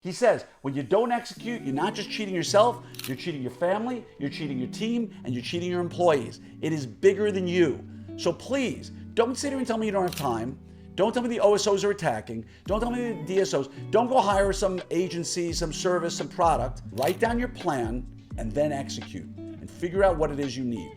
He says, when you don't execute, you're not just cheating yourself, you're cheating your family, you're cheating your team, and you're cheating your employees. It is bigger than you. So please, don't sit here and tell me you don't have time. Don't tell me the OSOs are attacking. Don't tell me the DSOs. Don't go hire some agency, some service, some product. Write down your plan and then execute and figure out what it is you need.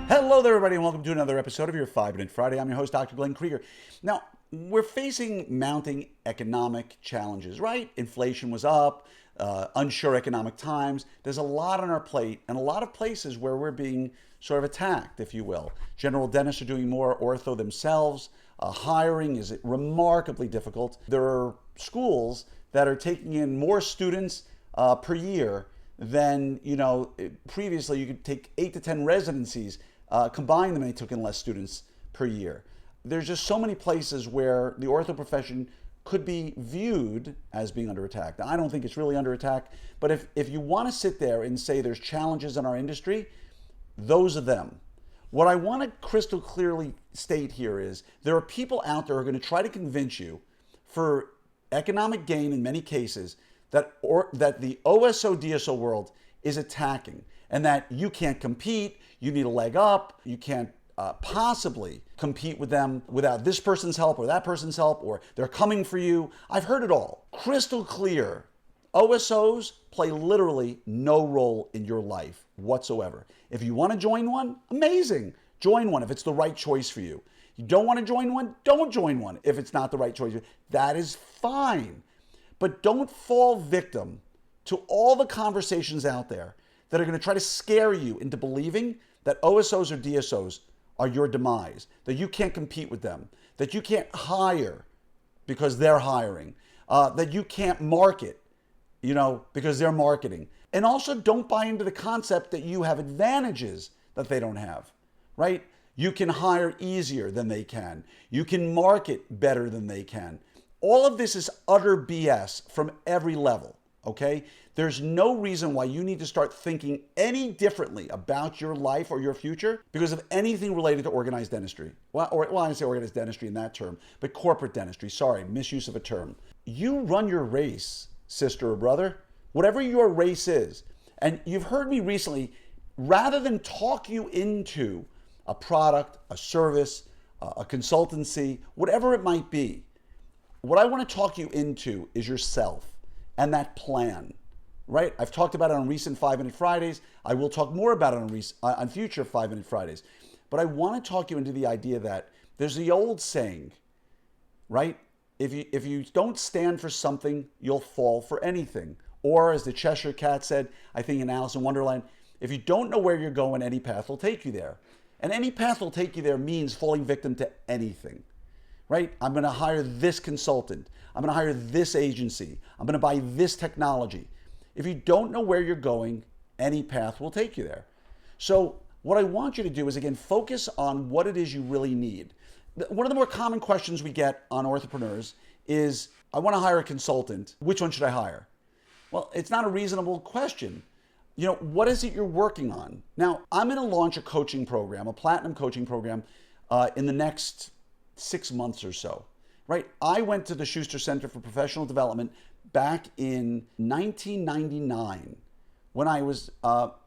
Hello there, everybody, and welcome to another episode of your 5-Minute Friday. I'm your host, Dr. Glenn Krieger. Now, we're facing mounting economic challenges, right? Inflation was up, unsure economic times. There's a lot on our plate and a lot of places where we're being sort of attacked, if you will. General dentists are doing more ortho themselves. Hiring is remarkably difficult. There are schools that are taking in more students per year than, previously you could take 8 to 10 residencies, combine them, and they took in less students per year. There's just so many places where the ortho profession could be viewed as being under attack. Now, I don't think it's really under attack, but if you want to sit there and say there's challenges in our industry, those are them. What I want to crystal clearly state here is there are people out there who are going to try to convince you for economic gain in many cases that the OSO DSO world is attacking and that you can't compete, you need a leg up, you can't possibly compete with them without this person's help or that person's help, or they're coming for you. I've heard it all. Crystal clear. OSOs play literally no role in your life whatsoever. If you want to join one, amazing. Join one if it's the right choice for you. You don't want to join one, don't join one if it's not the right choice. That is fine. But don't fall victim to all the conversations out there that are going to try to scare you into believing that OSOs or DSOs are your demise, that you can't compete with them, that you can't hire because they're hiring, that you can't market, because they're marketing. And also don't buy into the concept that you have advantages that they don't have, right? You can hire easier than they can. You can market better than they can. All of this is utter BS from every level, okay? There's no reason why you need to start thinking any differently about your life or your future because of anything related to organized dentistry. I didn't say organized dentistry in that term, but corporate dentistry. Sorry, misuse of a term. You run your race, sister or brother, whatever your race is. And you've heard me recently, rather than talk you into a product, a service, a consultancy, whatever it might be, what I want to talk you into is yourself and that plan. Right? I've talked about it on recent 5-Minute Fridays. I will talk more about it on future 5-Minute Fridays. But I want to talk you into the idea that there's the old saying, right? If you don't stand for something, you'll fall for anything. Or as the Cheshire Cat said, I think in Alice in Wonderland, if you don't know where you're going, any path will take you there. And any path will take you there means falling victim to anything. Right? I'm going to hire this consultant. I'm going to hire this agency. I'm going to buy this technology. If you don't know where you're going, any path will take you there. So what I want you to do is, again, focus on what it is you really need. One of the more common questions we get on orthopreneurs is, I want to hire a consultant. Which one should I hire? Well, it's not a reasonable question. What is it you're working on? Now, I'm going to launch a coaching program, a platinum coaching program, in the next 6 months or so, right? I went to the Schuster Center for Professional Development back in 1999, when I was,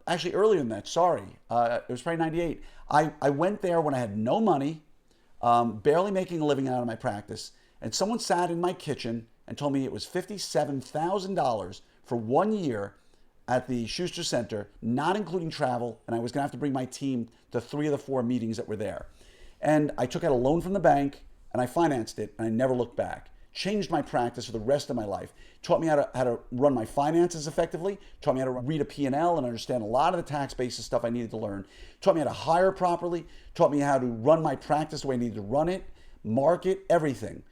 actually earlier than that, sorry. It was probably 98. I went there when I had no money, barely making a living out of my practice, and someone sat in my kitchen and told me it was $57,000 for 1 year at the Schuster Center, not including travel, and I was gonna have to bring my team to 3 of the 4 meetings that were there. And I took out a loan from the bank, and I financed it, and I never looked back. Changed my practice for the rest of my life. Taught me how to run my finances effectively. Taught me how to read a P&L and understand a lot of the tax basis stuff I needed to learn. Taught me how to hire properly. Taught me how to run my practice the way I needed to run it, market, everything.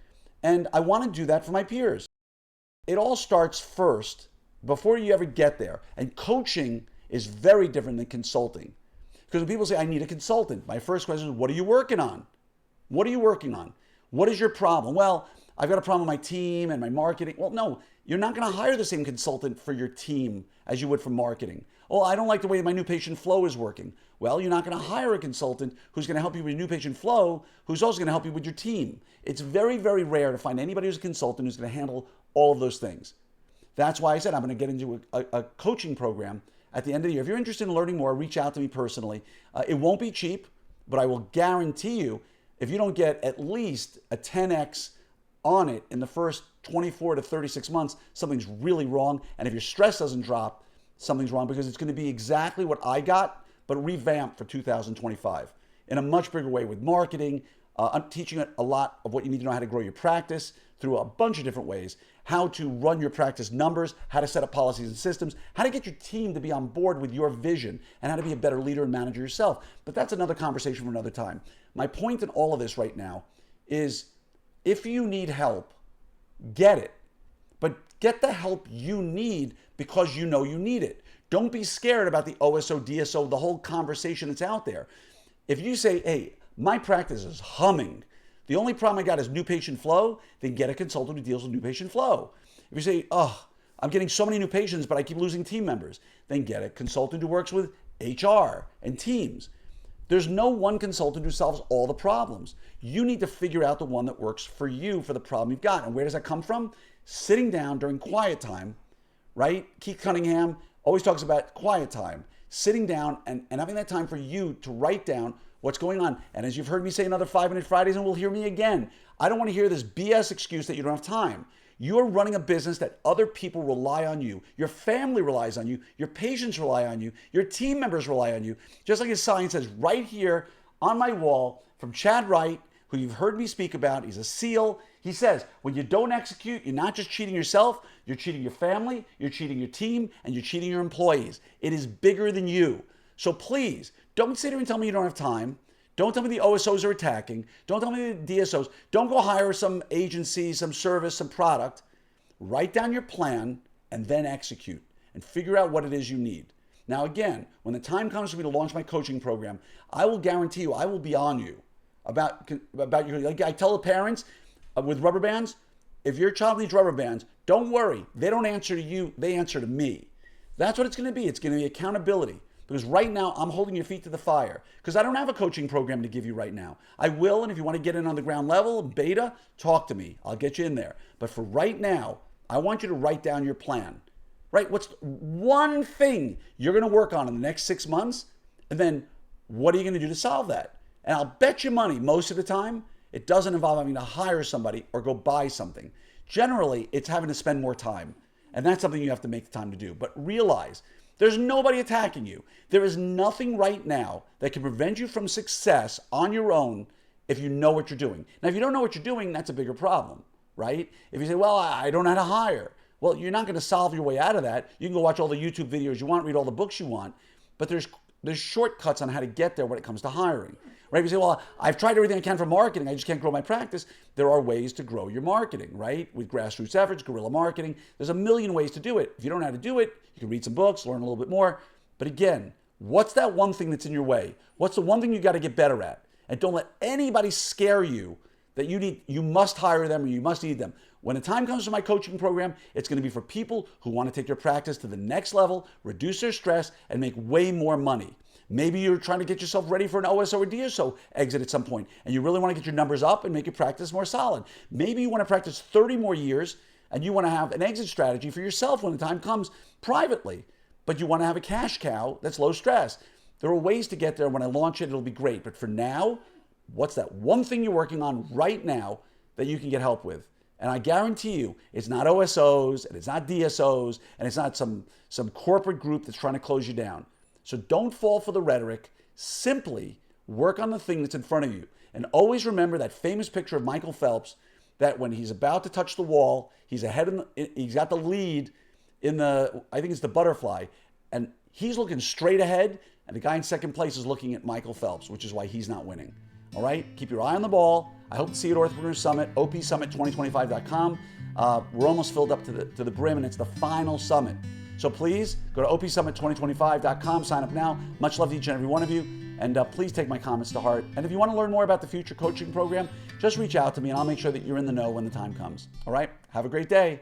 And I want to do that for my peers. It all starts first before you ever get there. And coaching is very different than consulting. Because when people say, I need a consultant, my first question is, what are you working on? What are you working on? What is your problem? Well, I've got a problem with my team and my marketing. Well, no, you're not going to hire the same consultant for your team as you would for marketing. Oh, I don't like the way my new patient flow is working. Well, you're not going to hire a consultant who's going to help you with your new patient flow, who's also going to help you with your team. It's very, very rare to find anybody who's a consultant who's going to handle all of those things. That's why I said I'm going to get into a coaching program at the end of the year. If you're interested in learning more, reach out to me personally. It won't be cheap, but I will guarantee you, if you don't get at least a 10x on it in the first 24 to 36 months, something's really wrong. And if your stress doesn't drop, something's wrong, because it's going to be exactly what I got, but revamped for 2025 in a much bigger way with marketing. I'm teaching a lot of what you need to know how to grow your practice through a bunch of different ways, how to run your practice numbers, how to set up policies and systems, how to get your team to be on board with your vision, and how to be a better leader and manager yourself. But that's another conversation for another time. My point in all of this right now is, if you need help, get it. But get the help you need because you know you need it. Don't be scared about the OSO, DSO, the whole conversation that's out there. If you say, hey, my practice is humming, the only problem I got is new patient flow, then get a consultant who deals with new patient flow. If you say, oh, I'm getting so many new patients, but I keep losing team members, then get a consultant who works with HR and teams. There's no one consultant who solves all the problems. You need to figure out the one that works for you for the problem you've got. And where does that come from? Sitting down during quiet time, right? Keith Cunningham always talks about quiet time, sitting down and having that time for you to write down what's going on. And as you've heard me say another 5-Minute Fridays, and will hear me again, I don't want to hear this BS excuse that you don't have time. You're running a business that other people rely on you. Your family relies on you. Your patients rely on you. Your team members rely on you. Just like his sign says right here on my wall from Chad Wright, who you've heard me speak about. He's a SEAL. He says, when you don't execute, you're not just cheating yourself, you're cheating your family, you're cheating your team, and you're cheating your employees. It is bigger than you. So please, don't sit here and tell me you don't have time. Don't tell me the OSOs are attacking. Don't tell me the DSOs. Don't go hire some agency, some service, some product. Write down your plan and then execute and figure out what it is you need. Now, again, when the time comes for me to launch my coaching program, I will guarantee you, I will be on you about your, like I tell the parents with rubber bands, if your child needs rubber bands, don't worry. They don't answer to you. They answer to me. That's what it's going to be. It's going to be accountability. Because right now, I'm holding your feet to the fire. Because I don't have a coaching program to give you right now. I will, and if you want to get in on the ground level, beta, talk to me. I'll get you in there. But for right now, I want you to write down your plan. Right? What's one thing you're going to work on in the next 6 months? And then what are you going to do to solve that? And I'll bet you money, most of the time, it doesn't involve having to hire somebody or go buy something. Generally, it's having to spend more time. And that's something you have to make the time to do. But realize, there's nobody attacking you. There is nothing right now that can prevent you from success on your own if you know what you're doing. Now, if you don't know what you're doing, that's a bigger problem, right? If you say, well, I don't know how to hire. Well, you're not going to solve your way out of that. You can go watch all the YouTube videos you want, read all the books you want, but there's shortcuts on how to get there when it comes to hiring, right? You say, well, I've tried everything I can for marketing. I just can't grow my practice. There are ways to grow your marketing, right? With grassroots efforts, guerrilla marketing. There's a million ways to do it. If you don't know how to do it, you can read some books, learn a little bit more. But again, what's that one thing that's in your way? What's the one thing you got to get better at? And don't let anybody scare you that you must hire them or you must need them. When the time comes to my coaching program, it's going to be for people who want to take their practice to the next level, reduce their stress, and make way more money. Maybe you're trying to get yourself ready for an OSO or DSO exit at some point, and you really want to get your numbers up and make your practice more solid. Maybe you want to practice 30 more years, and you want to have an exit strategy for yourself when the time comes privately, but you want to have a cash cow that's low stress. There are ways to get there. When I launch it, it'll be great. But for now, what's that one thing you're working on right now that you can get help with? And I guarantee you, it's not OSOs, and it's not DSOs, and it's not some corporate group that's trying to close you down. So don't fall for the rhetoric. Simply work on the thing that's in front of you. And always remember that famous picture of Michael Phelps, that when he's about to touch the wall, he's ahead, he's got the lead in the, I think it's the butterfly, and he's looking straight ahead, and the guy in second place is looking at Michael Phelps, which is why he's not winning. All right? Keep your eye on the ball. I hope to see you at Orthopreneur Summit, opsummit2025.com. We're almost filled up to the brim, and it's the final summit. So please go to opsummit2025.com, sign up now. Much love to each and every one of you. And please take my comments to heart. And if you want to learn more about the Future Coaching Program, just reach out to me and I'll make sure that you're in the know when the time comes. All right? Have a great day.